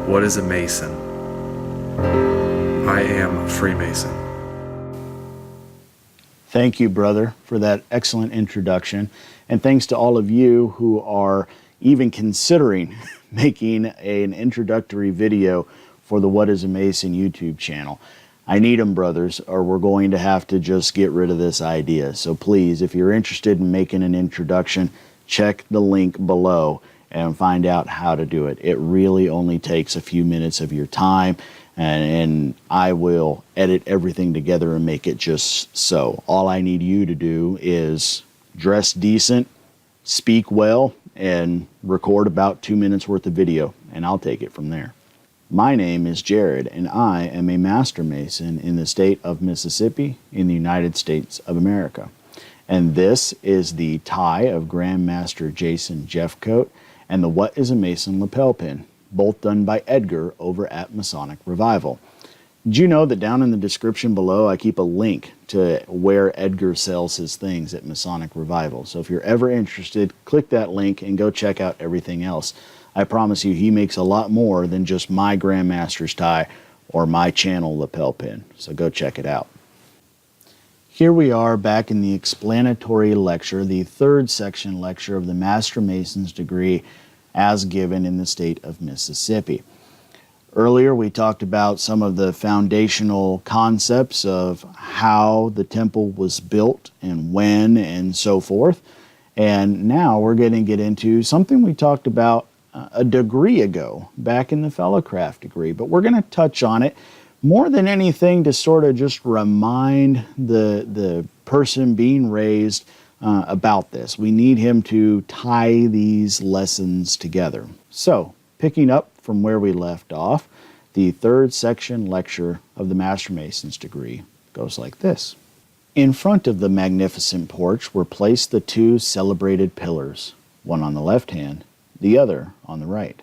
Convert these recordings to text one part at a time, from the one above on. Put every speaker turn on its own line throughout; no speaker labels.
What is a Mason? I am a Freemason.
Thank you, brother, for that excellent introduction. And thanks to all of you who are even considering making an introductory video for the What is a Mason YouTube channel. I need them, brothers, or we're going to have to just get rid of this idea. So please, if you're interested in making an introduction, check the link below and find out how to do it. It really only takes a few minutes of your time, and I will edit everything together and make it just so. All I need you to do is dress decent, speak well, and record about 2 minutes worth of video, and I'll take it from there. My name is Jared, and I am a Master Mason in the state of Mississippi in the United States of America. And this is the tie of Grandmaster Jason Jeffcoat and the What is a Mason lapel pin, both done by Edgar over at Masonic Revival. Did you know that down in the description below I keep a link to where Edgar sells his things at Masonic Revival? So if you're ever interested, click that link and go check out everything else. I promise you he makes a lot more than just my Grandmaster's tie or my channel lapel pin. So go check it out. Here we are back in the explanatory lecture, the third section lecture of the Master Mason's degree as given in the state of Mississippi. Earlier we talked about some of the foundational concepts of how the temple was built and when and so forth. And now we're going to get into something we talked about a degree ago, back in the Fellowcraft degree, but we're going to touch on it more than anything to sort of just remind the person being raised about this. We need him to tie these lessons together. So, picking up from where we left off, the third section lecture of the Master Mason's degree goes like this. In front of the magnificent porch were placed the two celebrated pillars, one on the left hand, the other on the right.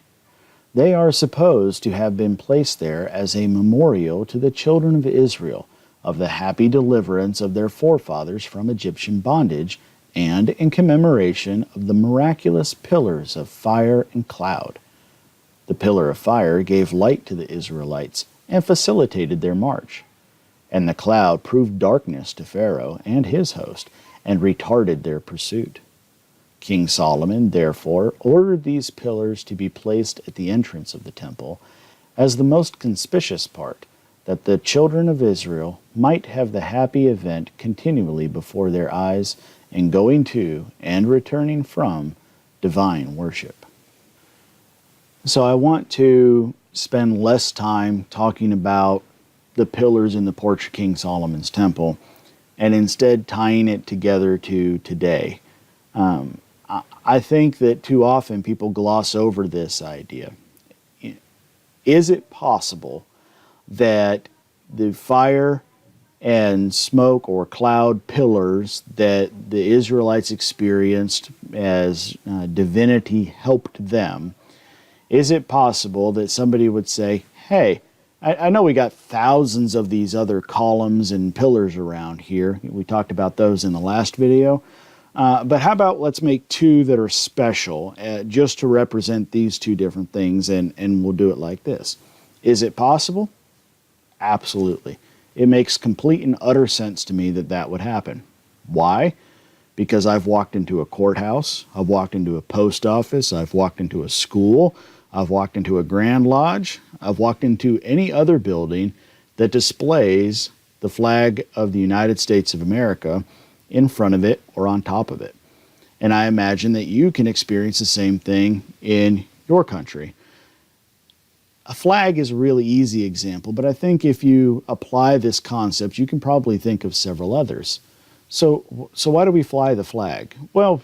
They are supposed to have been placed there as a memorial to the children of Israel of the happy deliverance of their forefathers from Egyptian bondage and in commemoration of the miraculous pillars of fire and cloud. The pillar of fire gave light to the Israelites and facilitated their march, and the cloud proved darkness to Pharaoh and his host and retarded their pursuit. King Solomon, therefore, ordered these pillars to be placed at the entrance of the temple as the most conspicuous part, that the children of Israel might have the happy event continually before their eyes in going to and returning from divine worship. So I want to spend less time talking about the pillars in the porch of King Solomon's temple and instead tying it together to today. I think that too often people gloss over this idea. Is it possible that the fire and smoke or cloud pillars that the Israelites experienced as divinity helped them, is it possible that somebody would say, hey, I know we got thousands of these other columns and pillars around here. We talked about those in the last video. But how about let's make two that are special just to represent these two different things, and we'll do it like this. Is it possible? Absolutely. It makes complete and utter sense to me that that would happen. Why? Because I've walked into a courthouse, I've walked into a post office, I've walked into a school, I've walked into a Grand Lodge, I've walked into any other building that displays the flag of the United States of America in front of it or on top of it. And I imagine that you can experience the same thing in your country. A flag is a really easy example, but I think if you apply this concept, you can probably think of several others. So why do we fly the flag? Well,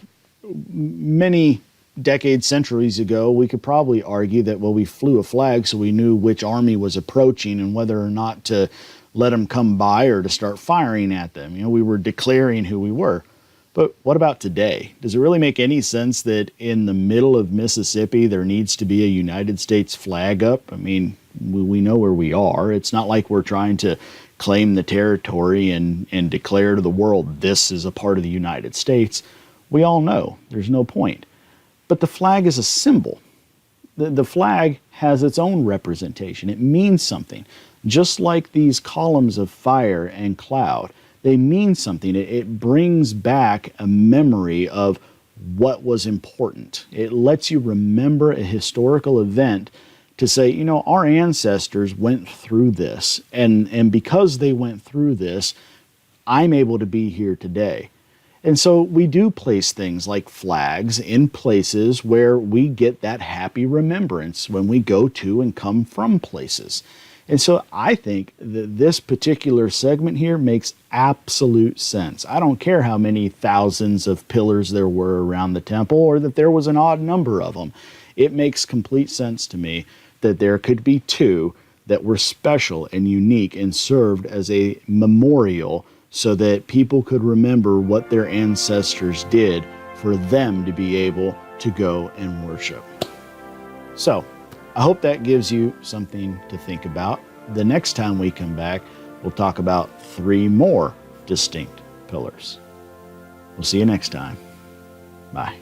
many decades, centuries ago, we could probably argue that, well, we flew a flag so we knew which army was approaching and whether or not to let them come by or to start firing at them. You know, we were declaring who we were. But what about today? Does it really make any sense that in the middle of Mississippi there needs to be a United States flag up? I mean, we know where we are. It's not like we're trying to claim the territory and declare to the world this is a part of the United States. We all know there's no point. But the flag is a symbol. The flag has its own representation. It means something. Just like these columns of fire and cloud, they mean something. It brings back a memory of what was important. It lets you remember a historical event to say, you know, our ancestors went through this, and because they went through this, I'm able to be here today. And so we do place things like flags in places where we get that happy remembrance when we go to and come from places. And so I think that this particular segment here makes absolute sense. I don't care how many thousands of pillars there were around the temple or that there was an odd number of them. It makes complete sense to me that there could be two that were special and unique and served as a memorial so that people could remember what their ancestors did for them to be able to go and worship. So, I hope that gives you something to think about. The next time we come back, we'll talk about 3 more distinct pillars. We'll see you next time. Bye.